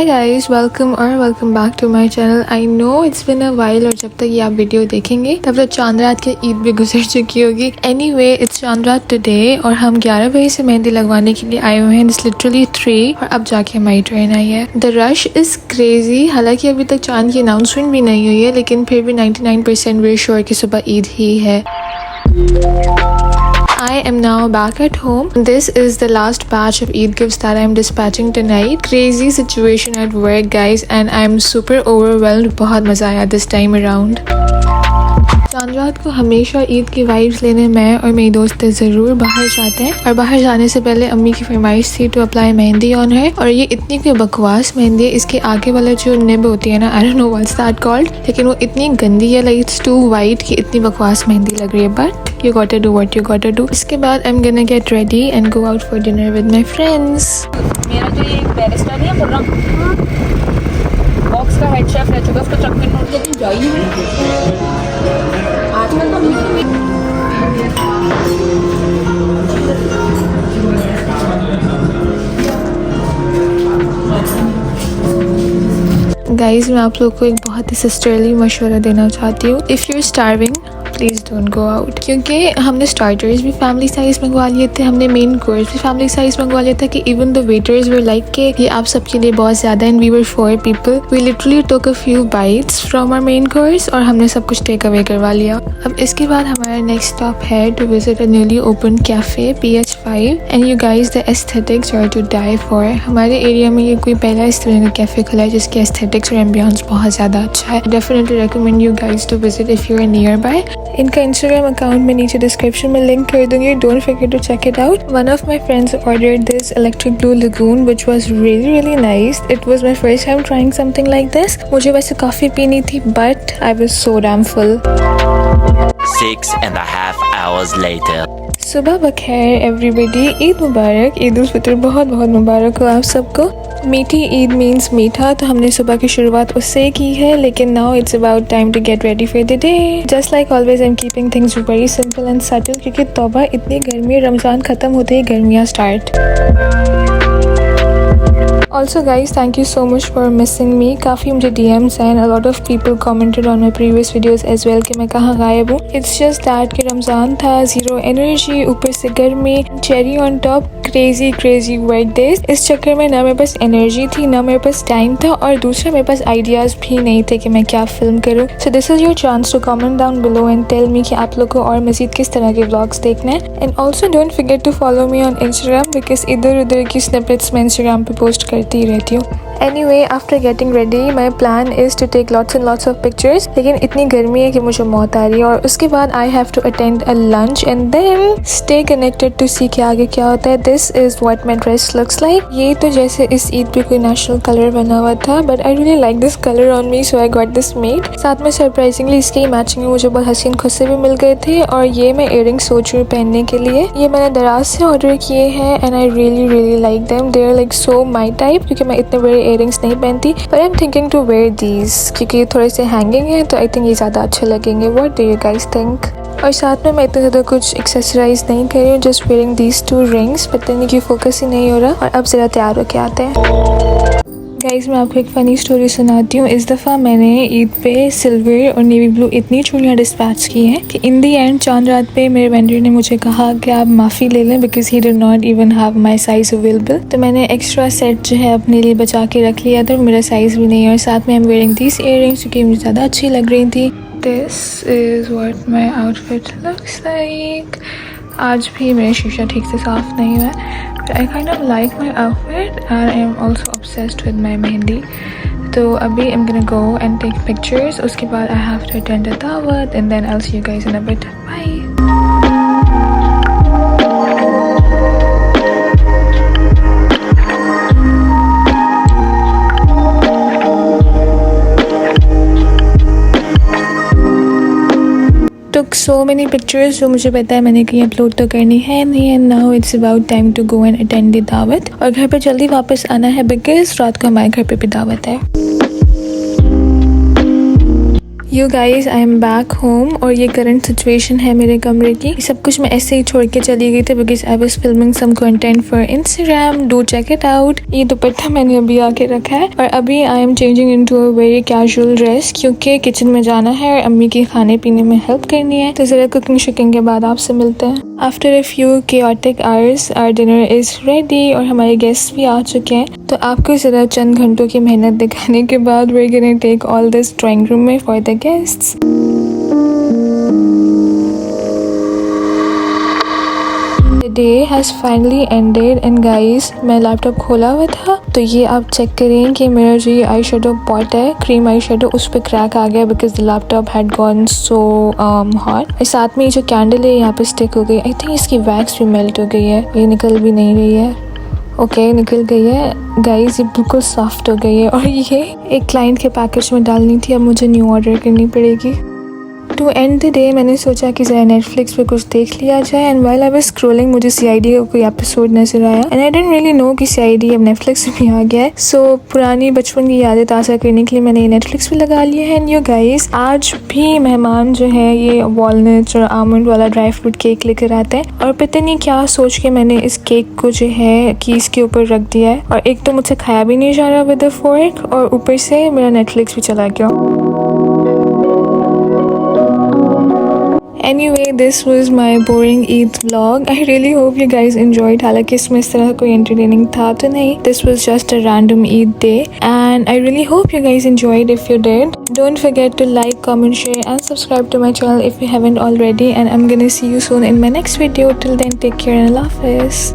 Hi guys, welcome back to my channel. I know it's been a while और जब तक ये आप वीडियो देखेंगे तब तक चांद रात की ईद भी गुजर चुकी होगी। एनीवे इट्स चांद रात टुडे और हम 11 बजे से मेहंदी लगवाने के लिए आए हुए हैं। इट्स लिटरली 3 और अब जाके हमारी ट्रेन आई है। The rush is crazy. हालांकि अभी तक चांद की अनाउंसमेंट भी नहीं हुई है, लेकिन फिर भी 99% वेरी श्योर कि सुबह ईद ही है। I am now back at home. This is the last batch of Eid gifts that I am dispatching tonight. Crazy situation at work guys and I am super overwhelmed. बहुत मजा आया this time around. चांद रात को हमेशा ईद की vibes लेने मैं और मेरी दोस्त ज़रूर बाहर जाते हैं और बाहर जाने से पहले अम्मी की फरमाइश थी टू अप्लाई मेहंदी ऑन है। और ये इतनी कोई बकवास मेहंदी है, इसके आगे वाला जो निब होती है ना, I don't know what's that called, लेकिन वो इतनी गंदी है, लाइक इट्स टू वाइट कि इतनी बकवास मेहंदी लग रही है। But you gotta do what you gotta do. इसके बाद I'm gonna get ready and go out for dinner with my friends. मेरा जो ये बैरिस्टर नहीं है प्रोग्राम बॉक्स का हेड शेफ रह चुका है, उसको ट्रक में नोट लेकिन जा ही नहीं आजकल तो गाइज मैं आप लोग को एक बहुत ही सिस्टरली मशवरा देना चाहती हूँ। If you are starving please don't go out, क्योंकि हमने स्टार्टर्स भी फैमिली साइज मंगवा लिए थे, हमने मेन कोर्स भी फैमिली साइज मंगवा लिया था कि even the waiters were like के ये आप सबके लिए बहुत ज़्यादा and we were 4 people. We literally took a few bites from our main course और हमने सब कुछ टेक अवे करवा लिया। अब इसके बाद हमारा नेक्स्ट स्टॉप है to visit a newly open cafe PH5 and you guys the aesthetics are to die for. हमारे एरिया में ये कोई पहला इस तरह का कैफे खुला है जिसके एस्थेटिक्स और एम्बियंस बहुत ज़्यादा अच्छा है। Definitely recommend you guys to visit if you are nearby. इनका इंस्टाग्राम अकाउंट में नीचे डिस्क्रिप्शन में लिंक कर दूंगी, don't forget to check it out. One of my friends ordered this electric blue lagoon which was really nice. It was my first time trying something like this. मुझे वैसे coffee पीनी थी but I was so damn full. 6.5 hours later. सुबह बखैर everybody, Eid मुबारक। ईद उल फितर बहुत बहुत मुबारक हो आप सबको। मीठी ईद मीन्स मीठा, तो हमने सुबह की शुरुआत उससे की है, लेकिन now it's about time to get ready for the day. Just like always I am keeping things very simple and subtle, क्योंकि तौबा इतनी गर्मी है, रमज़ान ख़त्म होते ही गर्मियाँ start. Also guys, thank you so much for missing me. काफ़ी मुझे DMs and a lot of people commented on my previous videos as well कि मैं कहाँ गायब हूँ। It's just that कि रमज़ान था, ज़ीरो एनर्जी, ऊपर से गर्मी, cherry on top, crazy work days। इस चक्कर में ना मेरे पास एनर्जी थी, ना मेरे पास टाइम था, और दूसरा मेरे पास आइडियाज़ भी नहीं थे कि मैं क्या फिल्म करूँ। So this is your chance to comment down below and tell me कि आप लोग को और मज़ीद किस तरह के vlogs देखना है। And also don't forget to follow me on Instagram because इधर उधर की snippets मैं Instagram पे पोस्ट करती रहती हूँ। Anyway, after getting ready, my plan is to take lots and lots of pictures, लेकिन इतनी गर्मी है कि मुझे मौत आ रही है। और उसके बाद I have to attend a lunch and then stay connected to see कि आगे क्या होता है। This is what my dress looks like. ये तो जैसे इस ईद पे कोई नेशनल कलर बना हुआ था, but I really like this color on me, so I got this made. साथ में सरप्राइजिंगली इसके ही मैचिंग में मुझे बहुत हसीन खुस्से भी मिल गए थे, और ये मैं इयररिंग्स सोच रही हूँ पहनने के लिए। ये मैंने दराज से ऑर्डर किए हैं and I really like them. They are like so my type, क्योंकि मैं इतने बड़े इयररिंग्स नहीं पहनती, but I'm thinking to wear these क्योंकि ये थोड़े से हैंगिंग हैं, तो I think ये ज़्यादा अच्छे लगेंगे। What do you guys think? और साथ में मैं इतना ज़्यादा कुछ एक्सेसराइज नहीं कर रही हूँ, जस्ट वेयरिंग दीज 2 रिंग्स। पता नहीं कि फोकस ही नहीं हो रहा। और अब ज़रा तैयार होके आते हैं। गाइज मैं आपको एक फ़नी स्टोरी सुनाती हूँ। इस दफ़ा मैंने ईद पे सिल्वर और नेवी ब्लू इतनी चूड़ियाँ डिस्पैच की हैं कि इन दी एंड चांद रात पे मेरे वेंडर ने मुझे कहा कि आप माफ़ी ले लें because he did not even have my size available. तो मैंने एक्स्ट्रा सेट जो है अपने लिए बचा के रख लिया था, मेरा साइज़ भी नहीं है। और साथ में I am wearing these earrings क्योंकि मुझे ज़्यादा अच्छी लग रही थी। This is what my outfit looks like. आज भी मेरा शीशा ठीक से साफ़ नहीं हुआ है, but I kind of like my outfit and I am also obsessed with my mehendi. तो अभी I'm gonna go and take pictures. उसके बाद I have to attend a dawat and then I'll see you guys in a bit. Bye. took so many pictures जो मुझे पता है मैंने कहीं अपलोड तो करनी है नहीं। And now it's about time to go and attend the दावत, और घर पर जल्दी वापस आना है बिकॉज रात को हमारे घर पे भी दावत है। You guys I am back home और ये करंट सिचुएशन है मेरे कमरे की। सब कुछ मैं ऐसे ही छोड़ के चली गई थी because I was filming some content for Instagram, do check it out. ये दुपट्टा मैंने अभी आके रखा है और अभी I am changing into a very casual dress क्योंकि किचन में जाना है और अम्मी की खाने पीने में हेल्प करनी है। तो जरा कुकिंग शुकिंग के बाद आपसे मिलते हैं। After a few chaotic hours our dinner is ready और हमारे गेस्ट भी आ चुके हैं। तो आपको जरा चंद घंटों की मेहनत दिखाने के बाद we're gonna take all this drawing room में for the guests. The day has finally ended and guys मैं लैपटॉप खोला हुआ था तो ये आप चेक करें कि मेरा जो ये आई शेडो पॉट है, क्रीम आई शेडो, उस पर क्रैक आ गया because the laptop had gone so hot. और साथ में ये जो कैंडल है यहाँ पे स्टिक हो गई। आई थिंक इसकी वैक्स भी मेल्ट हो गई है, ये निकल भी नहीं रही है। ओके निकल गई है गाइस, ये बिल्कुल सॉफ्ट हो गई है और ये एक क्लाइंट के पैकेज में डालनी थी, अब मुझे न्यू ऑर्डर करनी पड़ेगी। टू एंड द डे मैंने सोचा कि ज़रा नेटफ्लिक्स पे कुछ देख लिया जाए and while I was scrolling मुझे सीआईडी का कोई एपिसोड नजर आया and I didn't really know कि सीआईडी अब नेटफ्लिक्स में भी आ गया है। सो पुरानी बचपन की यादें ताज़ा करने के लिए मैंने ये नेटफ्लिक्स पे लगा लिया है। एंड यू गाइस आज भी मेहमान जो है ये वॉलनट्स और आमंड वाला ड्राई फ्रूट केक लेकर आते हैं और पता नहीं क्या सोच के मैंने इस केक को जो है कीज के ऊपर रख दिया है और एक तो मुझसे खाया भी नहीं जा रहा विद द फोर्क और ऊपर से मेरा नेटफ्लिक्स भी चला गया। Anyway, this was my boring Eid vlog. I really hope you guys enjoyed. हालांकि इसमें इस तरह कोई entertaining था तो नहीं. This was just a random Eid day and I really hope you guys enjoyed if you did. Don't forget to like, comment, share and subscribe to my channel if you haven't already and I'm gonna see you soon in my next video. Till then, take care and Allah Hafiz.